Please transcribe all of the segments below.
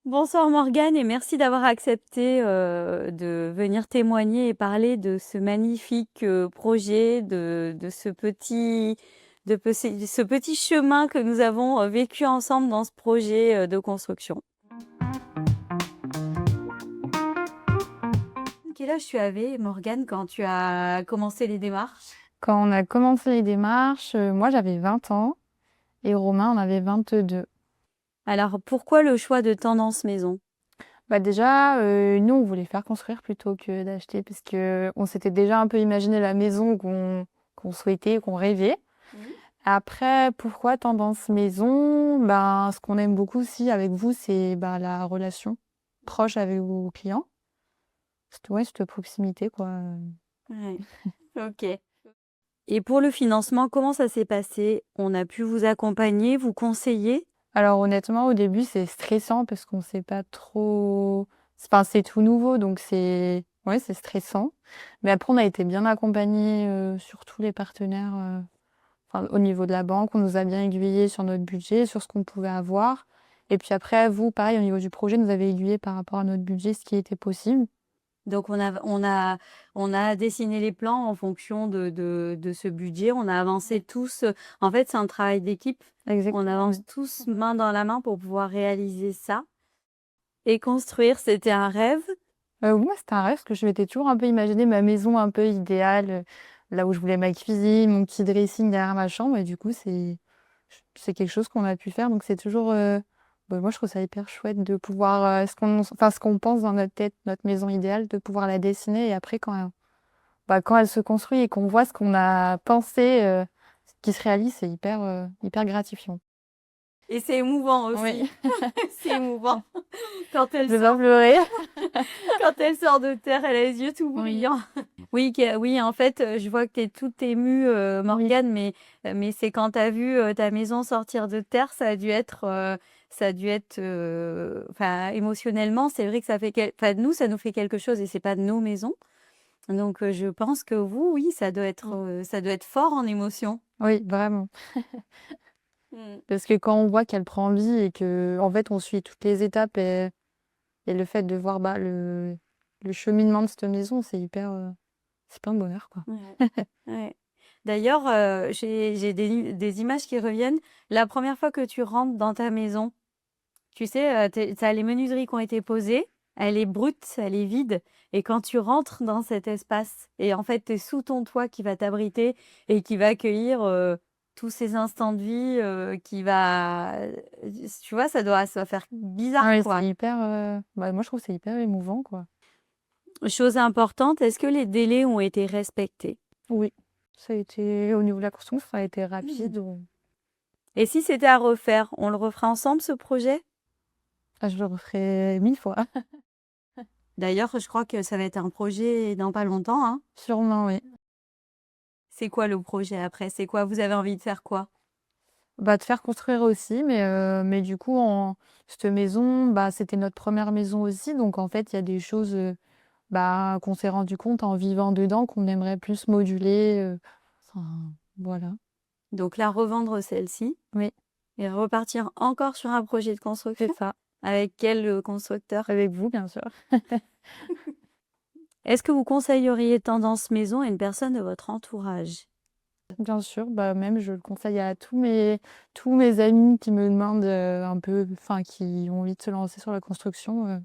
Bonsoir Morgane et merci d'avoir accepté de venir témoigner et parler de ce magnifique projet, de ce petit chemin que nous avons vécu ensemble dans ce projet de construction. Quel âge tu avais, Morgane, quand tu as commencé les démarches? Quand on a commencé les démarches, moi j'avais 20 ans et Romain en avait 22. Alors pourquoi le choix de Tendance Maison? Bah déjà, nous on voulait faire construire plutôt que d'acheter parce que on s'était déjà un peu imaginé la maison qu'on souhaitait, qu'on rêvait. Mhm. Après, pourquoi Tendance Maison? Ben, ce qu'on aime beaucoup aussi avec vous, c'est la relation proche avec vos clients. Ouais, cette proximité, quoi. Ouais. Ok. Et pour le financement, comment ça s'est passé? On a pu vous accompagner, vous conseiller? Alors honnêtement, au début, c'est stressant parce qu'on sait pas trop. Enfin, c'est tout nouveau, donc ouais, c'est stressant. Mais après, on a été bien accompagnés sur tous les partenaires. Enfin, au niveau de la banque, on nous a bien aiguillés sur notre budget, sur ce qu'on pouvait avoir. Et puis après, vous, pareil, au niveau du projet, nous avez aiguillés par rapport à notre budget, ce qui était possible. Donc on a dessiné les plans en fonction de ce budget. On a avancé tous. En fait, c'est un travail d'équipe. On Exactement. avance tous main dans la main pour pouvoir réaliser ça. Et construire, c'était un rêve. Moi, c'était un rêve parce que je m'étais toujours un peu imaginé ma maison un peu idéale, là où je voulais ma cuisine, mon petit dressing derrière ma chambre. Et du coup, c'est quelque chose qu'on a pu faire. Donc, c'est toujours. Moi, je trouve ça hyper chouette de pouvoir. Ce qu'on pense dans notre tête, notre maison idéale, de pouvoir la dessiner. Et après, quand elle se construit et qu'on voit ce qu'on a pensé qui se réalise, c'est hyper gratifiant. Et c'est émouvant Oui, aussi. C'est émouvant. Quand elle je vais pas sort, pleurer. quand elle sort de terre, elle a les yeux tout Oui. brillants. Oui, oui, en fait, je vois que tu es toute émue, Morgane, mais c'est quand tu as vu ta maison sortir de terre, enfin, émotionnellement, c'est vrai que enfin, nous, ça nous fait quelque chose et c'est pas nos maisons. Donc, je pense que vous, oui, ça doit être fort en émotion. Oui, vraiment. Mm. Parce que quand on voit qu'elle prend vie et que en fait on suit toutes les étapes et le fait de voir le cheminement de cette maison, c'est pas un bonheur quoi. Ouais, ouais. D'ailleurs, j'ai des images qui reviennent. La première fois que tu rentres dans ta maison, tu sais, tu as les menuiseries qui ont été posées, elle est brute, elle est vide. Et quand tu rentres dans cet espace, et en fait, tu es sous ton toit qui va t'abriter et qui va accueillir tous ces instants de vie, tu vois, ça doit faire Ah bizarre, oui, quoi. moi je trouve que c'est hyper émouvant quoi. Chose importante, est-ce que les délais ont été respectés? Oui, ça a été au niveau de la construction, ça a été Mhm. rapide. Et si c'était à refaire, on le referait ensemble, ce projet? Ah, je le referai 1000 fois. D'ailleurs, je crois que ça va être un projet dans pas longtemps, hein. Sûrement, oui. C'est quoi le projet après? C'est quoi? Vous avez envie de faire quoi? De faire construire aussi, mais du coup, cette maison, c'était notre première maison aussi. Donc, en fait, il y a des choses qu'on s'est rendu compte en vivant dedans qu'on aimerait plus moduler. Enfin, voilà. Donc la revendre celle-ci Oui, et repartir encore sur un projet de c'est construction? ça. Avec quel constructeur? Avec vous, bien sûr. Est-ce que vous conseilleriez Tendance Maison à une personne de votre entourage? Bien sûr, même je le conseille à tous mes amis qui me demandent un peu, enfin, qui ont envie de se lancer sur la construction.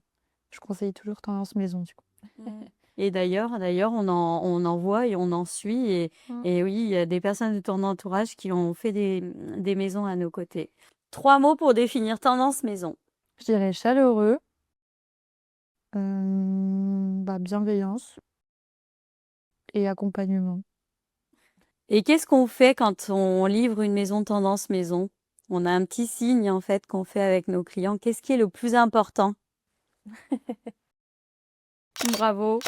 Je conseille toujours Tendance Maison, du coup. Mm. Et d'ailleurs, on en voit et on en suit. Mm. Et oui, il y a des personnes de ton entourage qui ont fait des maisons à nos côtés. 3 mots pour définir Tendance Maison. Je dirais chaleureux, bienveillance et accompagnement. Et qu'est-ce qu'on fait quand on livre une maison Tendance Maison? On a un petit signe en fait qu'on fait avec nos clients. Qu'est-ce qui est le plus important? Bravo.